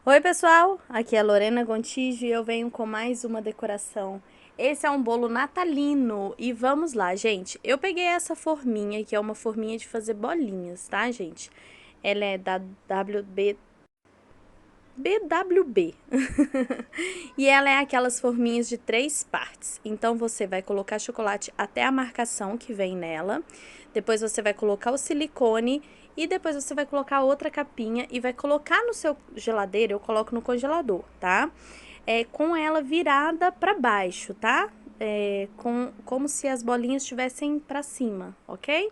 Oi pessoal, aqui é a Lorena Gontijo e eu venho com mais uma decoração. Esse é um bolo natalino e vamos lá, gente. Eu peguei essa forminha, que é uma forminha de fazer bolinhas, tá, gente? Ela é da BWB. E ela é aquelas forminhas de 3 partes. Então você vai colocar chocolate até a marcação que vem nela. Depois você vai colocar o silicone e depois você vai colocar outra capinha e vai colocar no seu geladeiro. Eu coloco no congelador, tá? Com ela virada para baixo, tá? Como se as bolinhas estivessem para cima, ok?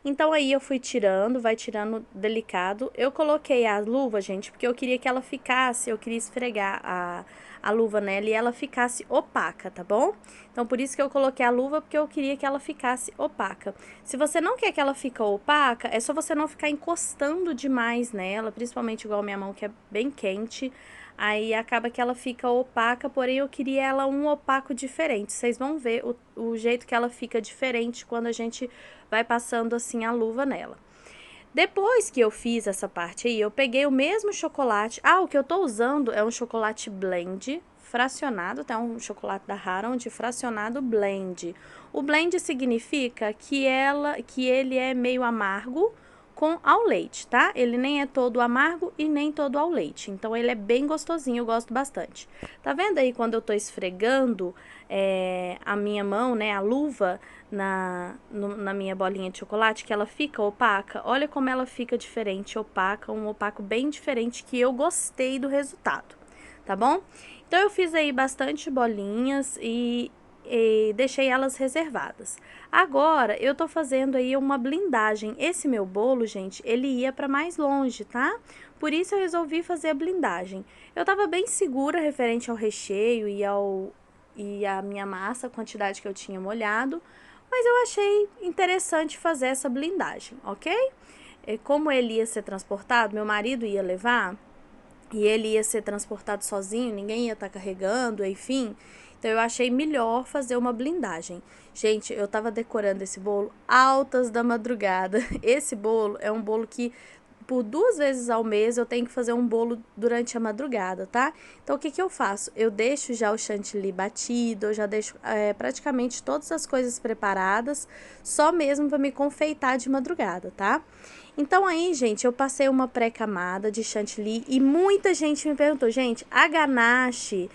Então aí eu fui tirando, vai tirando delicado. Eu coloquei a luva, gente, porque eu queria que ela ficasse, eu queria esfregar a luva nela e ela ficasse opaca, tá bom? Então por isso que eu coloquei a luva, porque eu queria que ela ficasse opaca. Se você não quer que ela fique opaca, é só você não ficar encostando demais nela, principalmente igual minha mão que é bem quente. Aí acaba que ela fica opaca, porém eu queria ela um opaco diferente. Vocês vão ver o jeito que ela fica diferente quando a gente vai passando assim a luva nela. Depois que eu fiz essa parte aí, eu peguei o mesmo chocolate. O que eu tô usando é um chocolate blend fracionado, tá? Um chocolate da Harold fracionado blend. O blend significa que ele é meio amargo com ao leite, tá? Ele nem é todo amargo e nem todo ao leite. Então, ele é bem gostosinho, eu gosto bastante. Tá vendo aí quando eu tô esfregando a minha mão, né, a luva na minha bolinha de chocolate, que ela fica opaca? Olha como ela fica diferente, opaca, um opaco bem diferente que eu gostei do resultado, tá bom? Então, eu fiz aí bastante bolinhas e deixei elas reservadas. Agora, eu tô fazendo aí uma blindagem. Esse meu bolo, gente, ele ia para mais longe, tá? Por isso eu resolvi fazer a blindagem. Eu tava bem segura referente ao recheio e a minha massa, a quantidade que eu tinha molhado, mas eu achei interessante fazer essa blindagem, ok? Como ele ia ser transportado, meu marido ia levar, e ele ia ser transportado sozinho, ninguém ia estar carregando, enfim. Então eu achei melhor fazer uma blindagem. Gente, eu tava decorando esse bolo altas da madrugada. Esse bolo é um bolo que por 2 vezes ao mês eu tenho que fazer um bolo durante a madrugada, tá? Então o que eu faço? Eu deixo já o chantilly batido, eu já deixo praticamente todas as coisas preparadas, só mesmo para me confeitar de madrugada, tá? Então aí, gente, eu passei uma pré-camada de chantilly e muita gente me perguntou, gente, a ganache,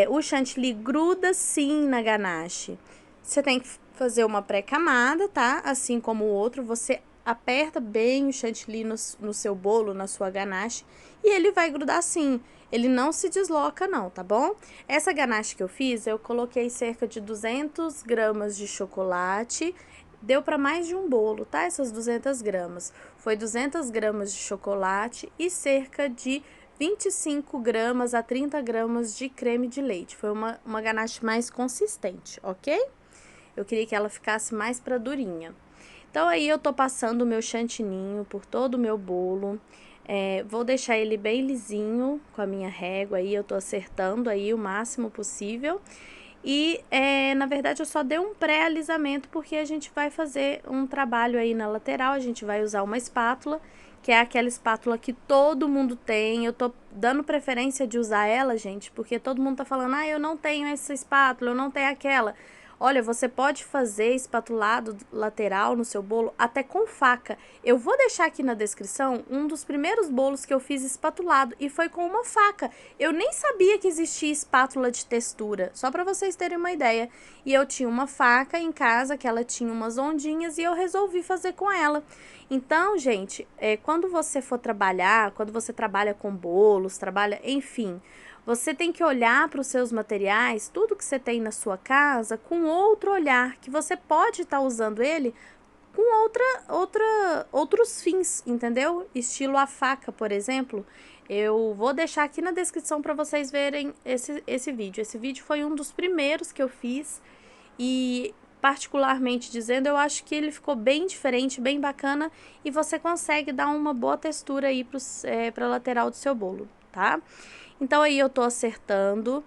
o chantilly gruda sim na ganache. Você tem que fazer uma pré-camada, tá? Assim como o outro, você aperta bem o chantilly no seu bolo, na sua ganache, e ele vai grudar sim. Ele não se desloca não, tá bom? Essa ganache que eu fiz, eu coloquei cerca de 200 gramas de chocolate. Deu para mais de um bolo, tá? Essas 200 gramas. Foi 200 gramas de chocolate e cerca de 25 gramas a 30 gramas de creme de leite. Foi uma ganache mais consistente, ok? Eu queria que ela ficasse mais para durinha. Então, aí eu tô passando o meu chantininho por todo o meu bolo. Vou deixar ele bem lisinho com a minha régua aí, eu tô acertando aí o máximo possível. E, na verdade, eu só dei um pré-alisamento porque a gente vai fazer um trabalho aí na lateral, a gente vai usar uma espátula, que é aquela espátula que todo mundo tem. Eu tô dando preferência de usar ela, gente, porque todo mundo tá falando, eu não tenho essa espátula, eu não tenho aquela. Olha, você pode fazer espatulado lateral no seu bolo até com faca. Eu vou deixar aqui na descrição um dos primeiros bolos que eu fiz espatulado e foi com uma faca. Eu nem sabia que existia espátula de textura, só para vocês terem uma ideia. E eu tinha uma faca em casa que ela tinha umas ondinhas e eu resolvi fazer com ela. Então, gente, quando você for trabalhar, quando você trabalha com bolos, enfim, você tem que olhar para os seus materiais, tudo que você tem na sua casa, com outro olhar, que você pode estar usando ele com outros fins, entendeu? Estilo a faca, por exemplo. Eu vou deixar aqui na descrição para vocês verem esse vídeo. Esse vídeo foi um dos primeiros que eu fiz e, particularmente dizendo, eu acho que ele ficou bem diferente, bem bacana e você consegue dar uma boa textura aí para a lateral do seu bolo. tá? Então, aí eu tô acertando,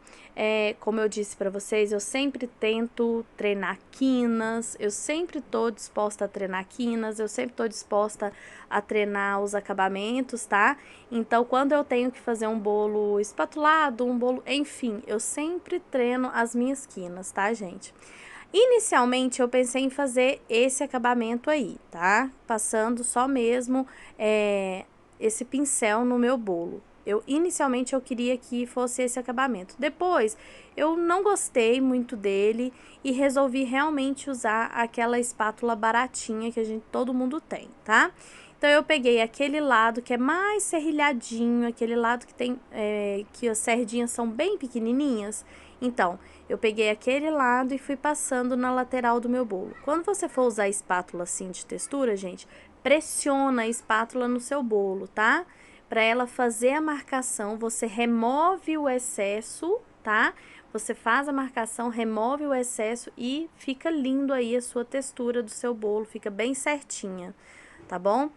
como eu disse pra vocês, eu sempre tento treinar quinas, eu sempre tô disposta a treinar quinas, eu sempre tô disposta a treinar os acabamentos, tá? Então, quando eu tenho que fazer um bolo espatulado, um bolo, enfim, eu sempre treino as minhas quinas, tá, gente? Inicialmente, eu pensei em fazer esse acabamento aí, tá? Passando só mesmo esse pincel no meu bolo. Inicialmente, eu queria que fosse esse acabamento. Depois, eu não gostei muito dele e resolvi realmente usar aquela espátula baratinha que todo mundo tem, tá? Então, eu peguei aquele lado que é mais serrilhadinho, aquele lado que tem, que as sardinhas são bem pequenininhas. Então, eu peguei aquele lado e fui passando na lateral do meu bolo. Quando você for usar espátula assim de textura, gente, pressiona a espátula no seu bolo, tá? Para ela fazer a marcação, você remove o excesso, tá? Você faz a marcação, remove o excesso e fica lindo aí a sua textura do seu bolo, fica bem certinha, tá bom?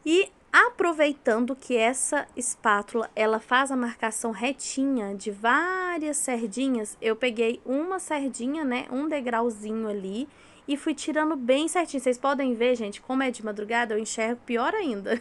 E aproveitando que essa espátula, ela faz a marcação retinha de várias sardinhas, eu peguei uma sardinha, né, um degrauzinho ali, e fui tirando bem certinho. Vocês podem ver, gente, como é de madrugada, eu enxergo pior ainda.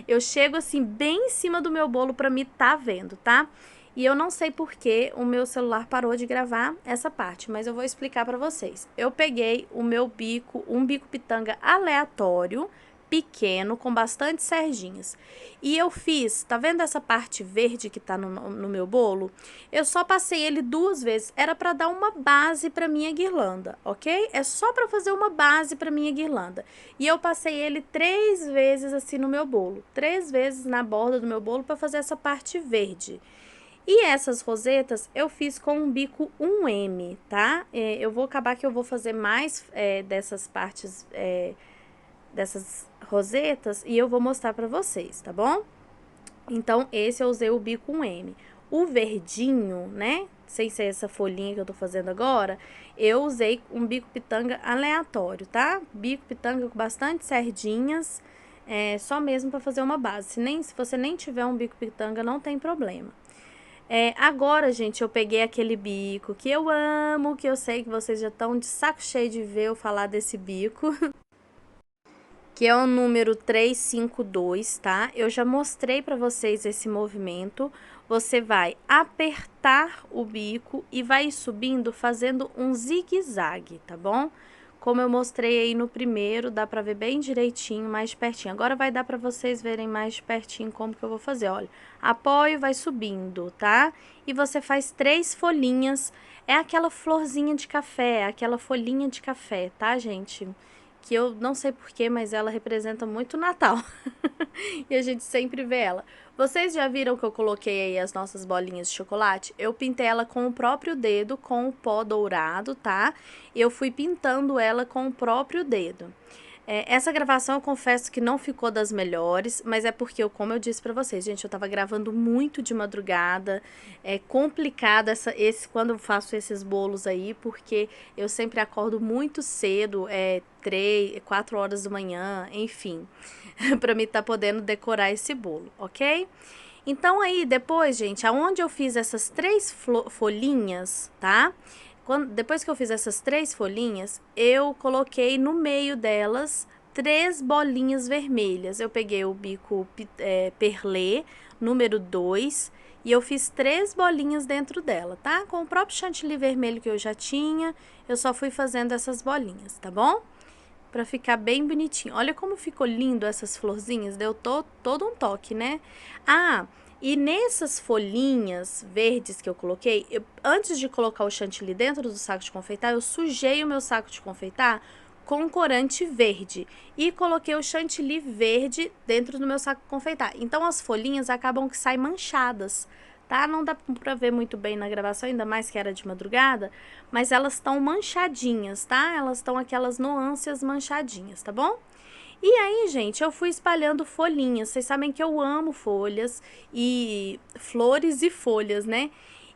Eu chego assim, bem em cima do meu bolo pra me tá vendo, tá? E eu não sei por que o meu celular parou de gravar essa parte, mas eu vou explicar pra vocês. Eu peguei o meu bico, um bico pitanga aleatório, pequeno, com bastante sardinhas. E eu fiz, tá vendo essa parte verde que tá no meu bolo? Eu só passei ele 2 vezes, era pra dar uma base pra minha guirlanda, ok? É só pra fazer uma base pra minha guirlanda. E eu passei ele 3 vezes assim no meu bolo, 3 vezes na borda do meu bolo pra fazer essa parte verde. E essas rosetas eu fiz com um bico 1M, tá? Eu vou acabar que eu vou fazer mais dessas partes, dessas rosetas, e eu vou mostrar pra vocês, tá bom? Então, esse eu usei o bico 1M. O verdinho, né, sem ser essa folhinha que eu tô fazendo agora, eu usei um bico pitanga aleatório, tá? Bico pitanga com bastante sardinhas, só mesmo pra fazer uma base. Se você nem tiver um bico pitanga, não tem problema. Agora, gente, eu peguei aquele bico que eu amo, que eu sei que vocês já estão de saco cheio de ver eu falar desse bico. Que é o número 352, tá? Eu já mostrei para vocês esse movimento. Você vai apertar o bico e vai subindo fazendo um zigue-zague, tá bom? Como eu mostrei aí no primeiro, dá pra ver bem direitinho, mais de pertinho. Agora vai dar pra vocês verem mais de pertinho como que eu vou fazer, olha. Apoio, vai subindo, tá? E você faz 3 folhinhas. É aquela florzinha de café, aquela folhinha de café, tá, gente? Que eu não sei porquê, mas ela representa muito o Natal. E a gente sempre vê ela. Vocês já viram que eu coloquei aí as nossas bolinhas de chocolate? Eu pintei ela com o próprio dedo, com o pó dourado, tá? Eu fui pintando ela com o próprio dedo. Essa gravação eu confesso que não ficou das melhores, mas é porque, como eu disse pra vocês, gente, eu tava gravando muito de madrugada, é complicado quando eu faço esses bolos aí, porque eu sempre acordo muito cedo, 4 horas da manhã, enfim, pra mim tá podendo decorar esse bolo, ok? Então aí, depois, gente, aonde eu fiz essas 3 folhinhas, tá? Depois que eu fiz essas 3 folhinhas, eu coloquei no meio delas 3 bolinhas vermelhas. Eu peguei o bico perlê, número 2, e eu fiz 3 bolinhas dentro dela, tá? Com o próprio chantilly vermelho que eu já tinha, eu só fui fazendo essas bolinhas, tá bom? Pra ficar bem bonitinho. Olha como ficou lindo essas florzinhas, deu todo um toque, né? E nessas folhinhas verdes que eu coloquei, antes de colocar o chantilly dentro do saco de confeitar, eu sujei o meu saco de confeitar com corante verde e coloquei o chantilly verde dentro do meu saco de confeitar. Então, as folhinhas acabam que saem manchadas, tá? Não dá pra ver muito bem na gravação, ainda mais que era de madrugada, mas elas estão manchadinhas, tá? Elas estão aquelas nuances manchadinhas, tá bom? E aí, gente, eu fui espalhando folhinhas. Vocês sabem que eu amo folhas e flores e folhas, né?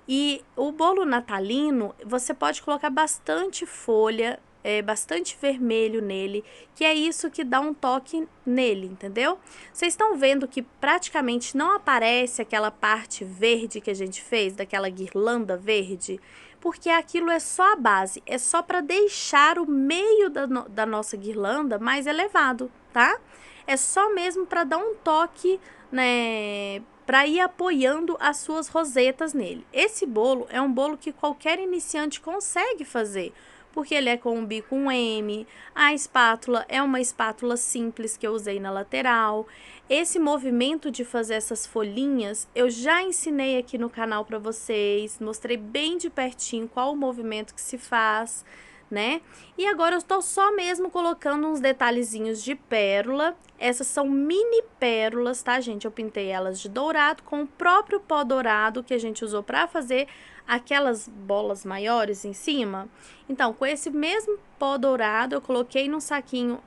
E o bolo natalino, você pode colocar bastante folha bastante vermelho nele, que é isso que dá um toque nele, entendeu? Vocês estão vendo que praticamente não aparece aquela parte verde que a gente fez, daquela guirlanda verde? Porque aquilo é só a base, é só para deixar o meio da nossa guirlanda mais elevado, tá? É só mesmo para dar um toque, né, para ir apoiando as suas rosetas nele. Esse bolo é um bolo que qualquer iniciante consegue fazer, porque ele é com um bico M, a espátula é uma espátula simples que eu usei na lateral. Esse movimento de fazer essas folhinhas, eu já ensinei aqui no canal para vocês, mostrei bem de pertinho qual o movimento que se faz, né? E agora eu estou só mesmo colocando uns detalhezinhos de pérola. Essas são mini pérolas, tá, gente? Eu pintei elas de dourado com o próprio pó dourado que a gente usou para fazer aquelas bolas maiores em cima. Então, com esse mesmo pó dourado, eu coloquei num saquinho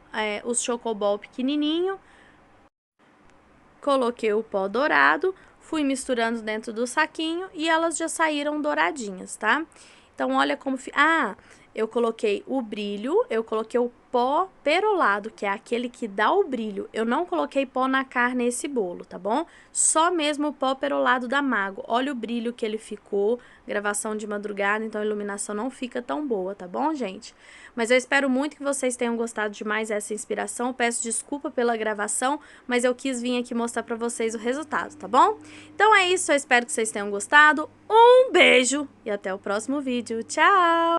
os chocobol pequenininho, coloquei o pó dourado, fui misturando dentro do saquinho e elas já saíram douradinhas, tá? Então, olha como... eu coloquei o brilho, eu coloquei o pó perolado, que é aquele que dá o brilho. Eu não coloquei pó na carne nesse bolo, tá bom? Só mesmo o pó perolado da Mago. Olha o brilho que ele ficou, gravação de madrugada, então a iluminação não fica tão boa, tá bom, gente? Mas eu espero muito que vocês tenham gostado de mais essa inspiração. Peço desculpa pela gravação, mas eu quis vir aqui mostrar pra vocês o resultado, tá bom? Então é isso, eu espero que vocês tenham gostado. Um beijo e até o próximo vídeo. Tchau!